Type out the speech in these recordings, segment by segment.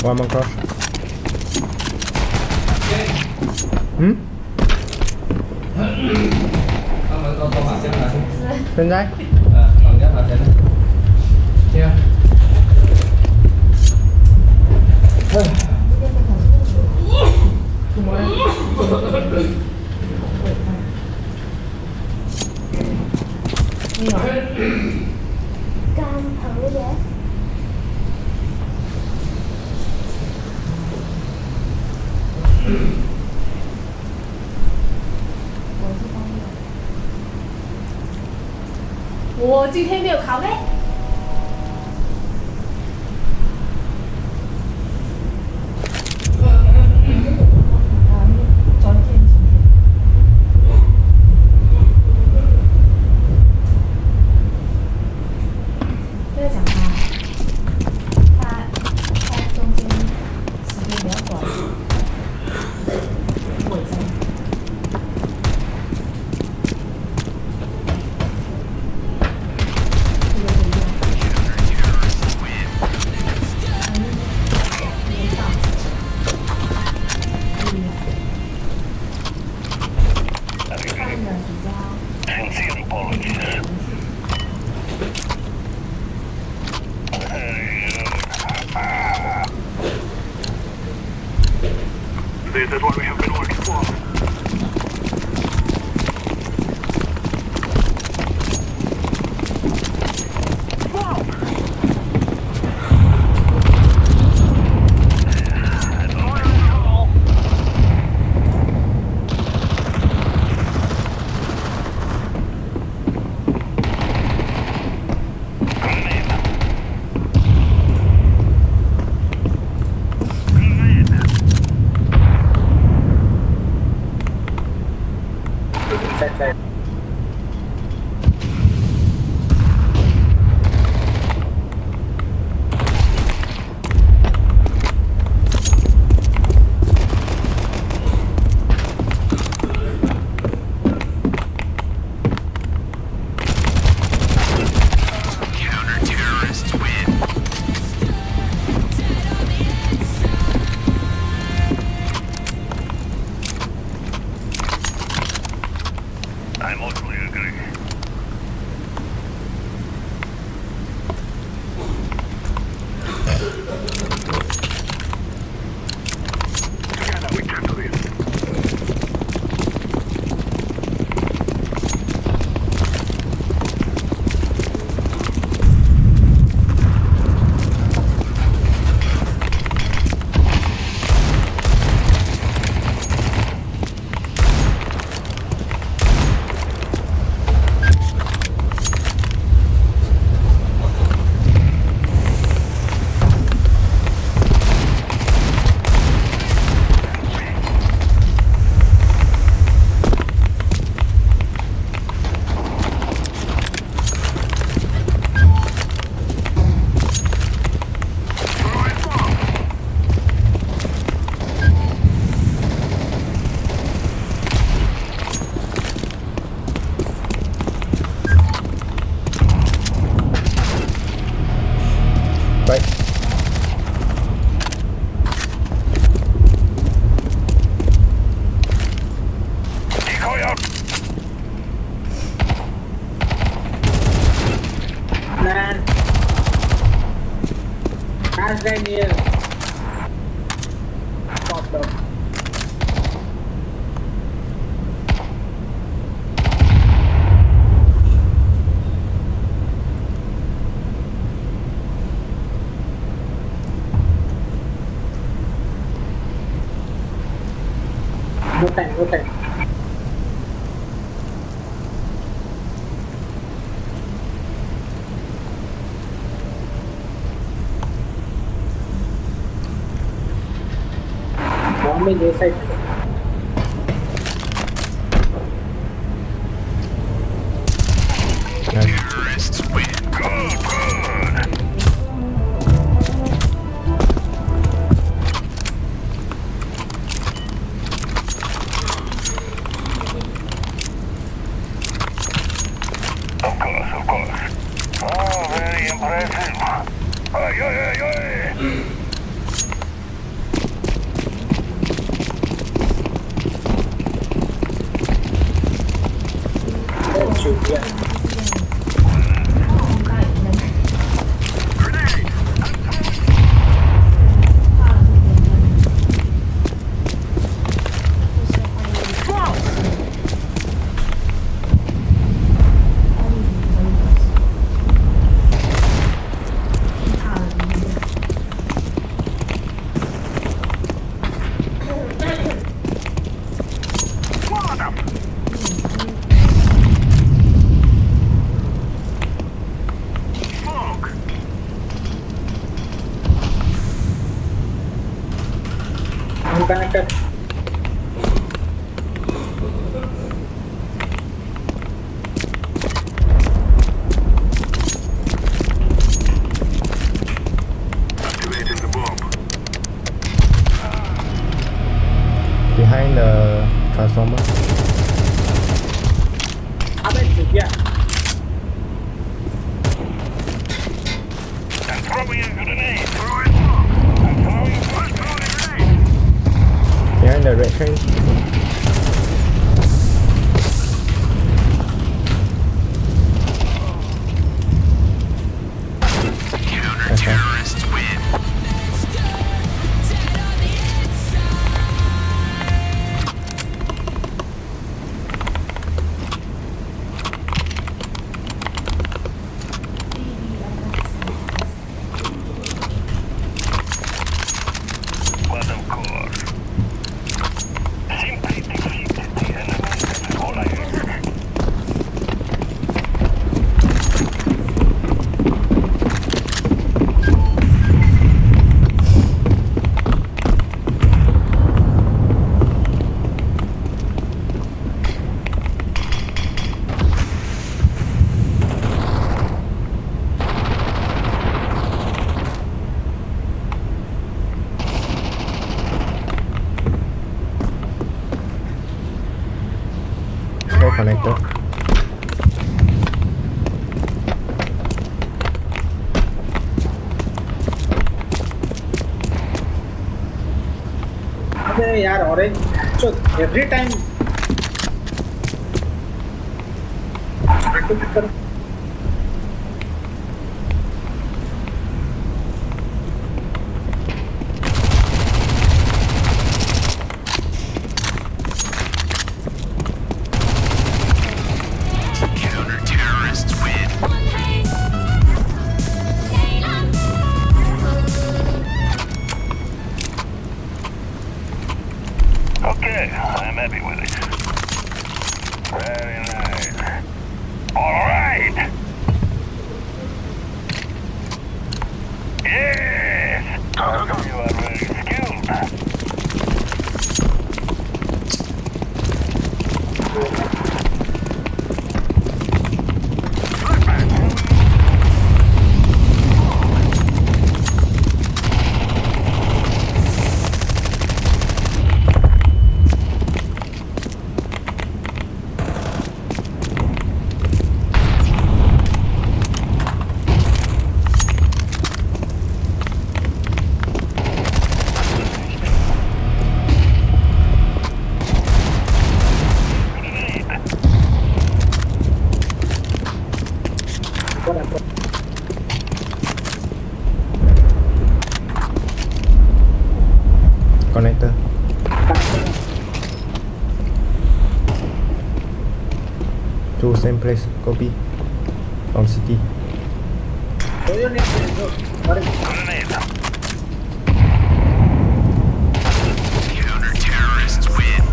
One man crush. Hmm? 现在？放假了，现在。对啊。Cam thử để我今天没有考嘞。昨天今天。不要讲他中间时间比较短，尾声。This is what we have been working for. I mostly agree. Together we can do this. Right. Decoy up! Man. Has Daniel. Popped up. No time, no time. Bomb is A side. Terrorists win. Good, good. Of course, of course. Oh, very impressive. Oi, oi, oi, oi. 水边，大有人。 Grenade! 怕了这边就是怕有 Swallow them! Smoke! unconnected. Activating the bomb. Behind the transformer. अबे चुतिया, I'm throwing a grenade. Throwing smoke. I'm throwing a grenade. Behind the red train. Counter-terrorists win. Quantum core. Simply defeated the enemy. That's all I ask. Go connector. अबे यार orange so every time Counter-terrorists win. Okay, I'm happy with it. Very nice. All right. Yes. You are very skilled. Connector. To same place. Copy. From city. Grenade. Counter-terrorists win.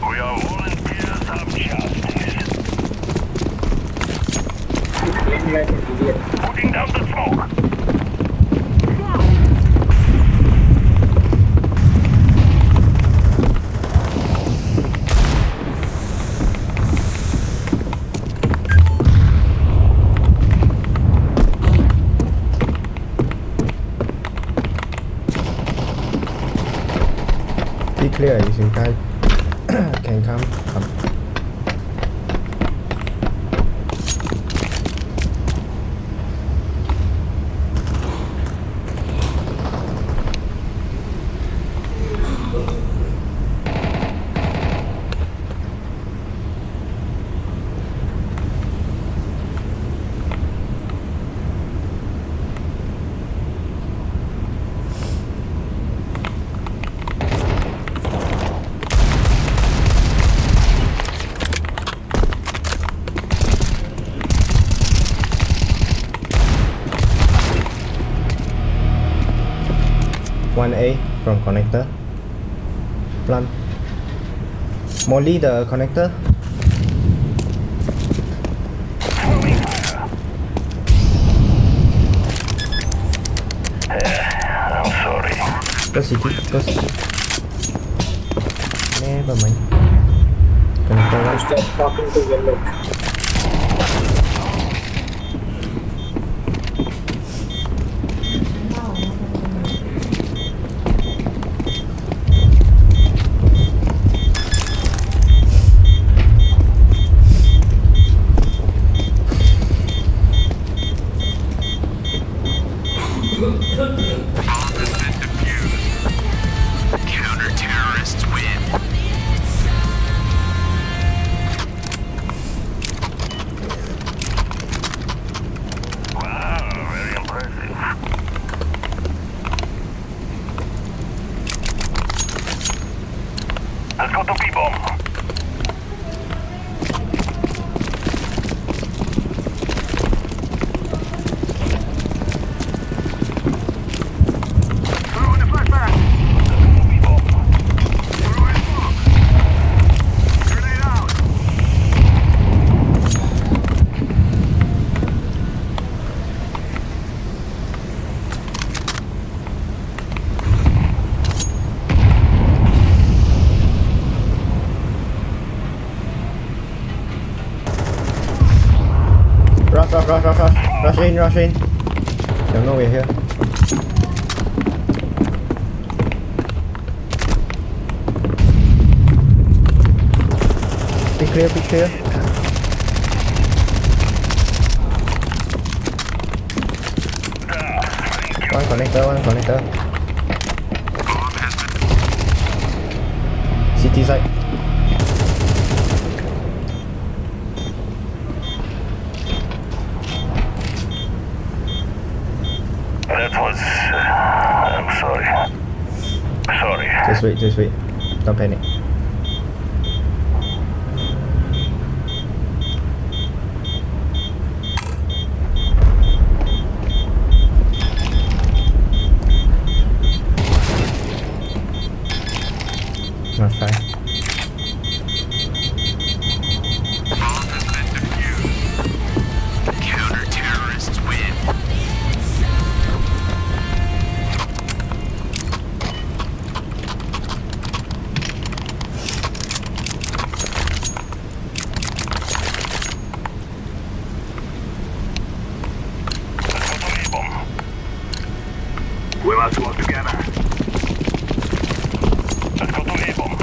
We are volunteers of justice. Putting down the smoke. Be clear, 已经开 Can come. One A from connector. Plant. Molly the connector. Throwing fire. I'm sorry. Go city. Go city. Never mind. Connector one. Start talking to yellow. Counter-terrorists win. Wow, very impressive. Let's go to B-bomb. Throwing a flashback. Let's go to B-bomb. Throwing smoke. Grenade out. Rush in. Don't know we're here. Be clear. One connector. City side. That was... I'm sorry. Sorry. Just wait. Don't panic. Not fine. Counter-terrorists win. Let's go to B-bomb. We must work together. Let's go to B-bomb.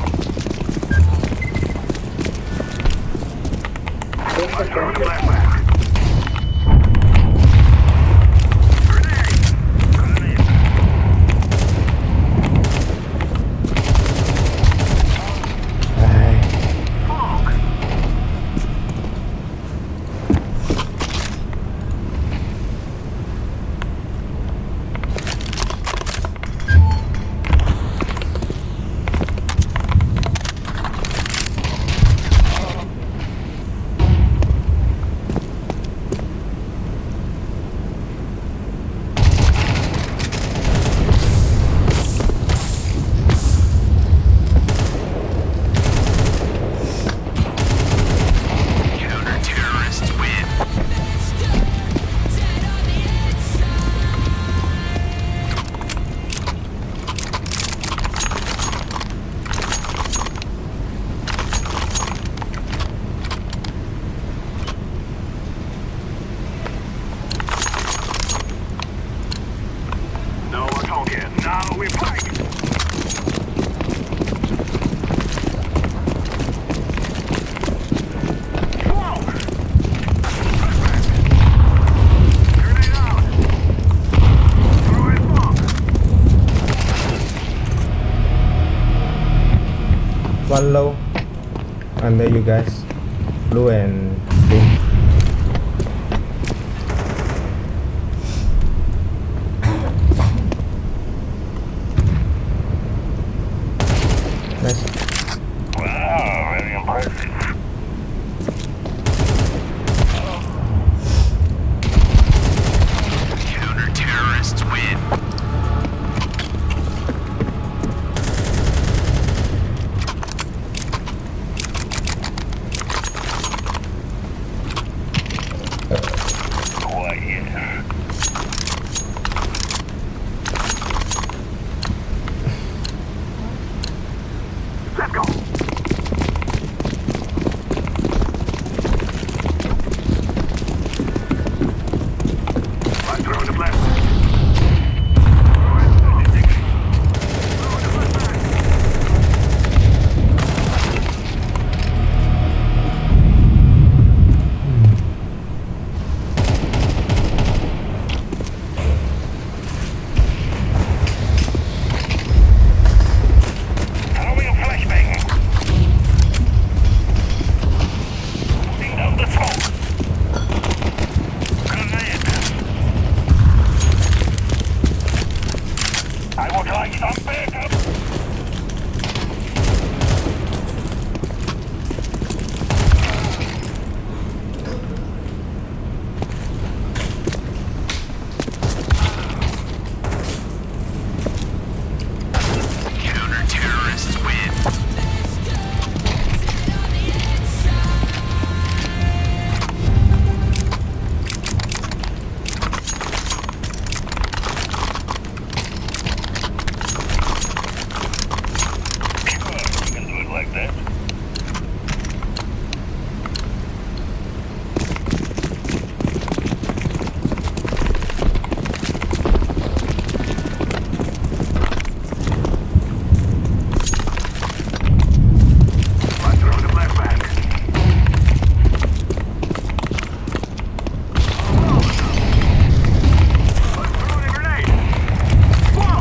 One low. Under you guys. Blue and green. Nice. Wow, very impressive. Counter-terrorists win. Quiet. Let's go. I'm throwing the blast. Throwing a flashbang. Putting down the smoke. Grenade. I will try some backup. Counter-terrorists win. Sure, you can do it like that. I'm throwing the flashbang. I'm throwing a grenade. Whoa!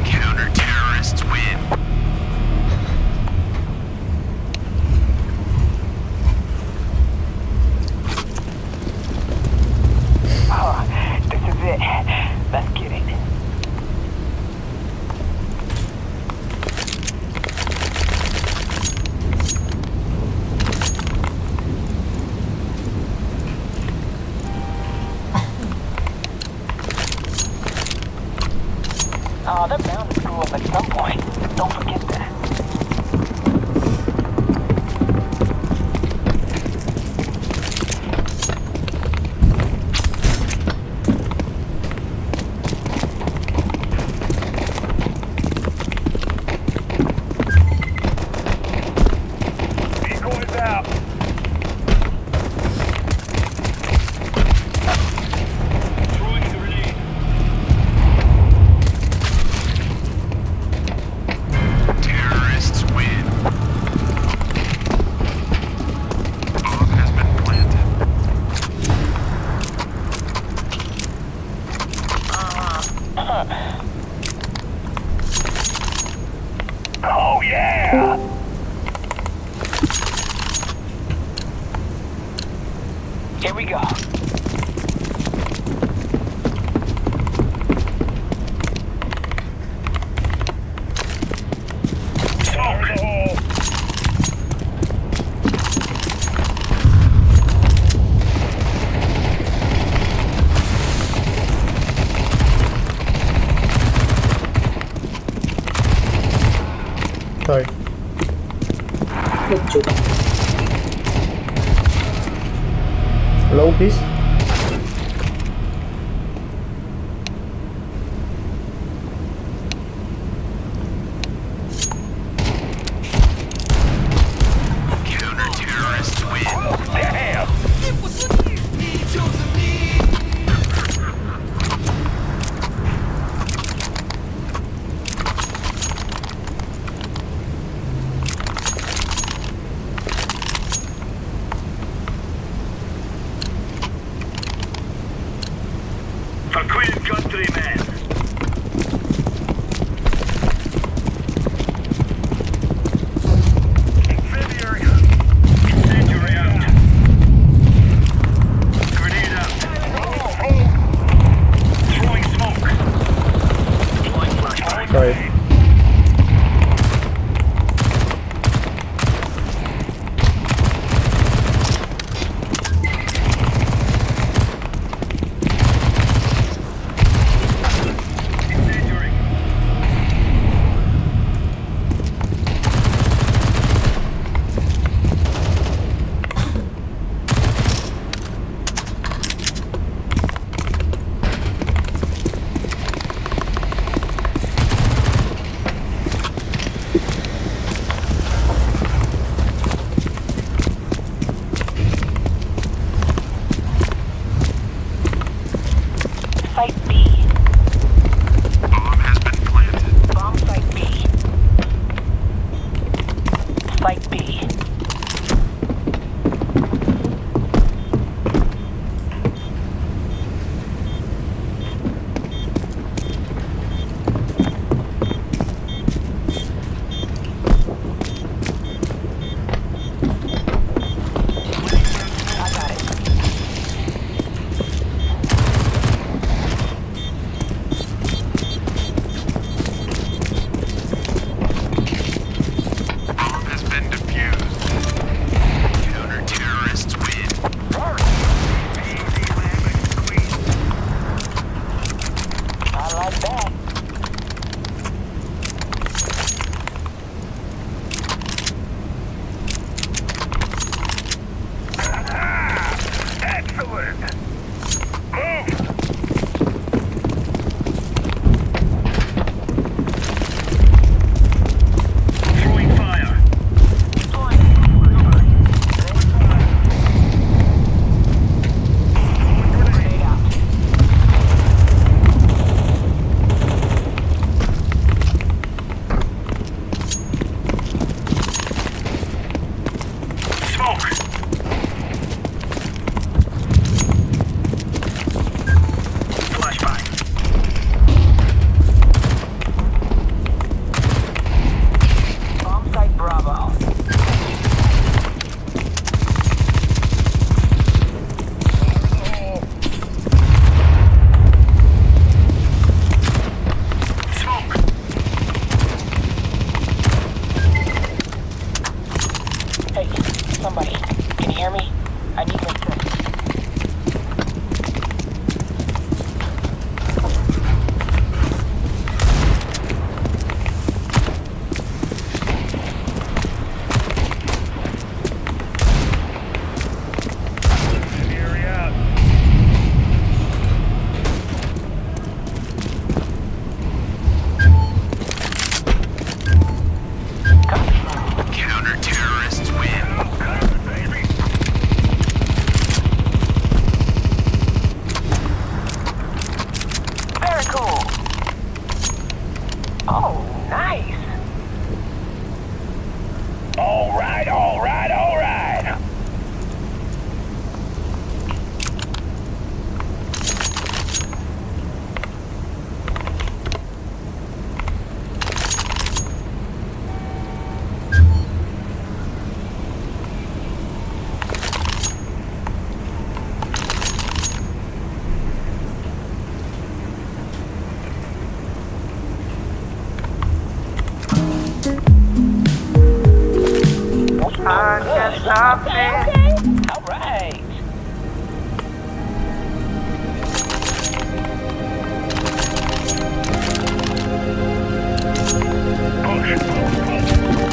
Counter-terrorists win. This is it. Let's get it. Oh, they're bound to screw up at some point. Don't forget that. Decoys out. Throwing a grenade. Terrorists win. Bomb has been planted. Oh yeah! Here we go. Fire in the hole. Sorry. Good. Low, please. Counter-terrorists win. Damn! For Queen Country, man. Incendiary. Incendiary out. Grenade out. Throwing smoke. Deploying flashbang. Sorry. Incendiary. Site B. Bomb has been planted. Bomb site B. Site B. I got it. Bomb has been defused. Counter-terrorists win. Easy, Lambert Queen. I like that. Excellent. Move. Throwing fire. Grenade out. Smoke. Flashbang. Bomb site Bravo. Smoke. Hey, somebody. Can you hear me? I need my tip. Incendiary out. Counter-terrorists win. Baby. Very cool. Oh, nice. All right, all right, all right. I can't stop it. All right. Push.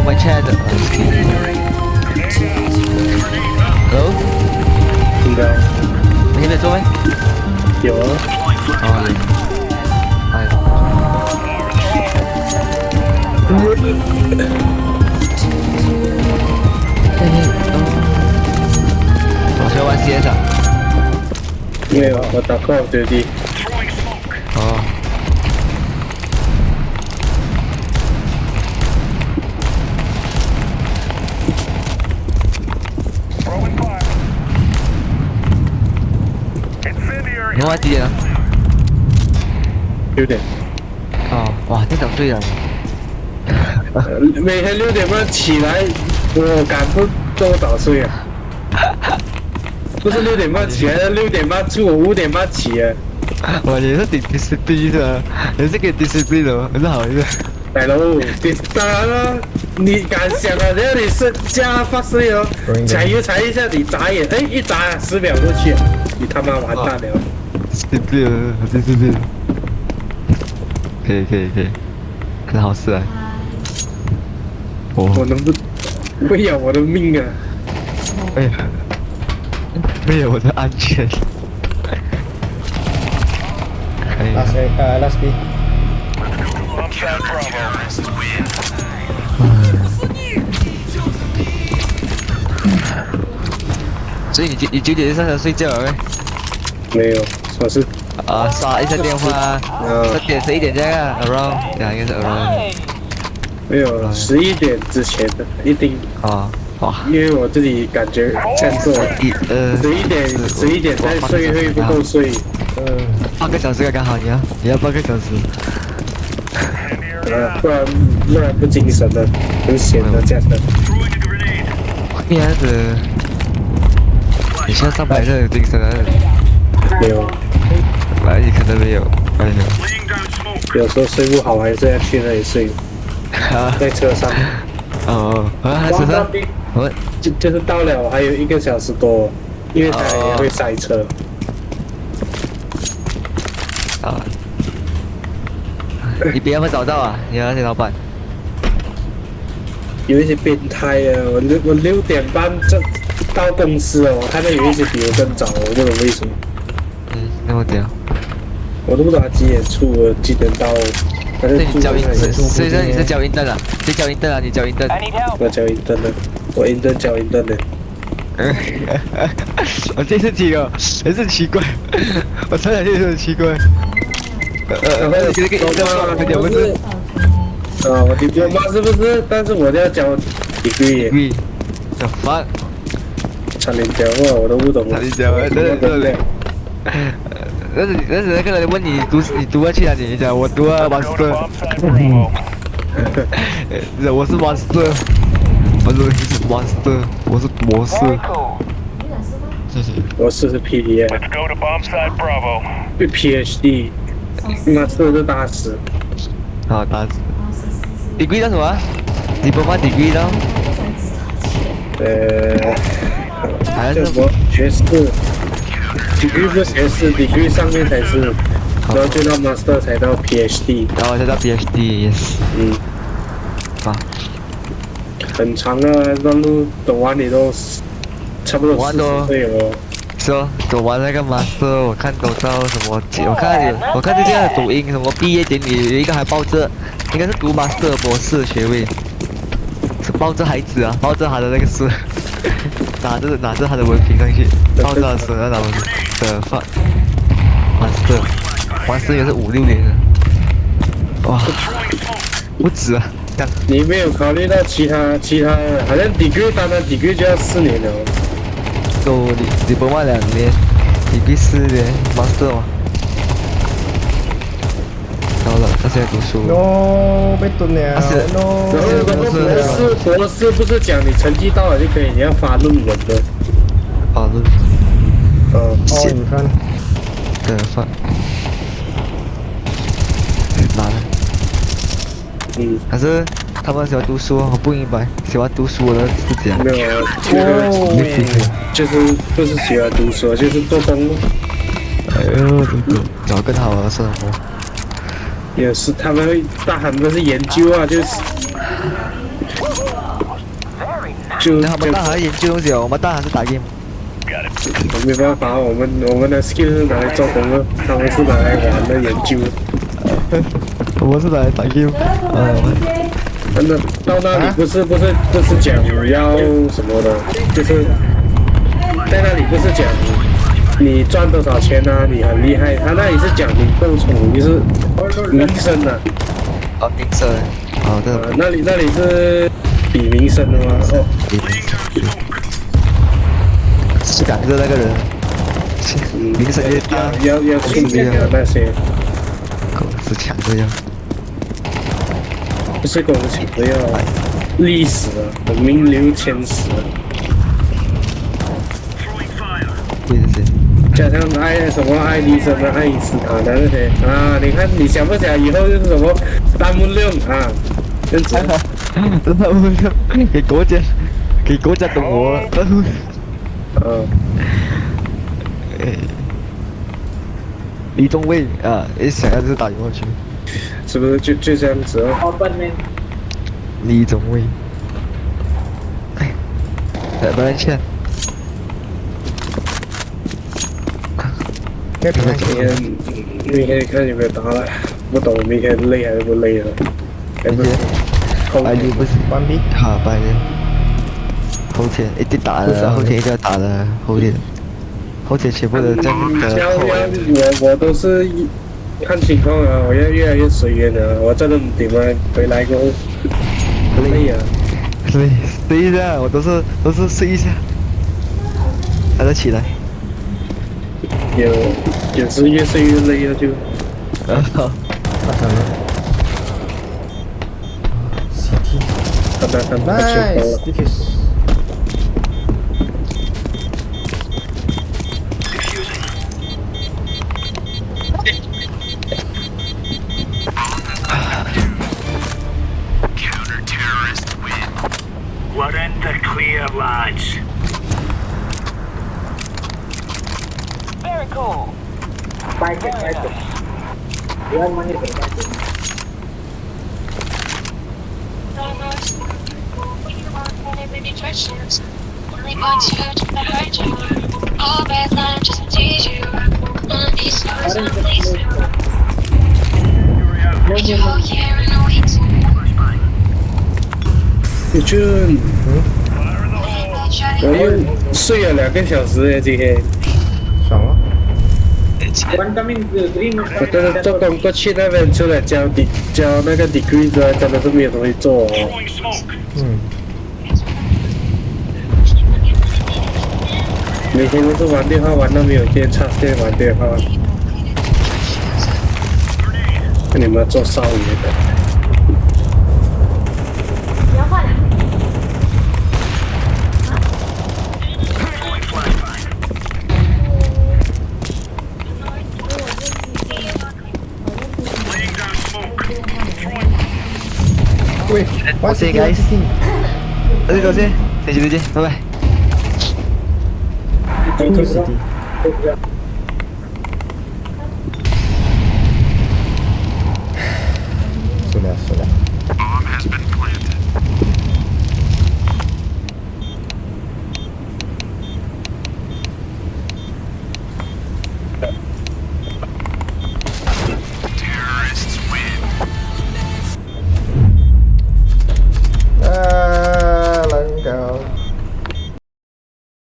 my chat. Hello， 听到你现在做没？有啊，哦，我学玩 CS 啊。没有，我打 Call of Duty。哦。你玩几点啊6点。哦，哇，这早睡了。每天6点半起来，我敢不这么早睡啊？不是6点半起来，6点半出，我5点半起啊。哇，你是挺 discipline 的，你是给 discipline 的，很好一个。大佬，当然了，你敢想啊？只要你是加发睡哦，踩油踩一下，你眨眼，哎，一眨10秒过去，你他妈完蛋了。discipline，可以，很好事啊。我能不要我的命啊！哎呀，没有我的安全。Last B. Bombsite Bravo. 所以你9点上床睡觉了没？没有，我是刷一下电话，10点11点这样啊 ，around， 呀，应该是 around。没有11点之前的，一定。哇！因为我自己感觉这样做，11点再睡会不够睡。8个小时刚刚好，你要8个小时。不然不精神了，很闲的这样的。这样子，你现在300是有精神啊？没有，你可能没有，有时候睡不好还是要去那里睡，在车上。还车上？就是到了还有1个小时多，因为它也会塞车。你别让他找到啊！你那些老板有一些变态啊！我6点半到公司哦，我看到有一些比我更早，我不懂为什么。那么屌。我都不知道他几点出，我几点到。所以你教英灯，所以说你是教英灯啊？谁教英灯啊？你教英灯？我教英灯的，我英灯教英灯的。我这次听哦，也是奇怪，我突然间很奇怪。你这个英灯吗？不是。我 diploma 是不是？但是我要教 degree。The fuck？ 差点教我都不懂。差点教，对。但是那个人问你读要去哪里？你讲我读啊 master。我是 master， 我是 master， 我是博士。博士是 PDA。Let's go to Bombsite Bravo. PhD， master 是大师。大师。degree 到什么 ？diploma degree 到？还是什么学士？degree 是学士 ，degree 上面才是，然后就到 master 才到 PhD， 然后才到 PhD，yes。很长啊，那路走完你都差不多40岁了。说走完那个 master， 我看都到什么？我看这样的抖音，什么毕业典礼有一个还抱着，应该是读 master 博士学位，是抱着孩子啊，抱着他的那个书，拿着他的文凭上去，抱着他的书，拿文凭的放 master 也是5、6年了，哇，不止啊！你没有考虑到其他，好像 degree 单单 degree 就要4年了。都diploma 2年，degree 4年 ，master 嘛。到了，他现在读书。No， 被蹲了。No。然后博士不是讲你成绩到了就可以，你要发论文的。发论。你看。对，发。难。可是他们喜欢读书，我不明白，喜欢读书的是这样。没有，就是不是喜欢读书，就是做工。找更好的生活。也是，他们会大很多是研究啊，就是就那他们大还研究东西哦，我们大还是打 game。没办法，我们的 skill 是拿来做工的，他们是拿来玩的研究。我们是拿来打 game。真的到那里不是讲要什么的，就是在那里不是讲你赚多少钱啊，你很厉害，他那里是讲你够聪明，就是名声啊。哦，名声。好的。那里是比名声的吗？哦。是赶着那个人，名声越大，要出名的那些，是抢着要，不是跟我们抢着要历史啊，名留千史啊。对对对。加上什么爱迪生啊、爱因斯坦的那些啊，你看你想不想以后就是什么弹幕量啊，这样子。弹幕量给国家懂我。李宗伟啊，一想要就是打电话去，是不是就这样子哦？ open man 李宗伟，不然欠。明天看有没有打了，不懂明天累还是不累了？还不是白天不是关闭。好，白天。后天一定打的，后天一定要打的，后天全部的这样的。我都是看情况啊，我要越来越随缘了。我真的你们回来过后累啊，睡一下，我都是睡一下，还得起来。有时越睡越累了就。好。发生了。CT。看 Nice defuse。We're in the clear, lads. Very cool. buy it. You have money for that. Only wants you to hurt you. All bad love just tease you. All these stars are pleased. You're here in a week. 宇俊，我又睡了2个小时耶，今天。爽了。 One coming 3 minutes. 我真的做工过去那边，除了交那个 degree 之外，真的是没有东西做哦。嗯。每天都是玩电话，玩到没有电，插线玩电话。看你们做少爷的。 不要换了。 喂，我先 guys， 再见，再见，拜拜。 Go to city。sudah.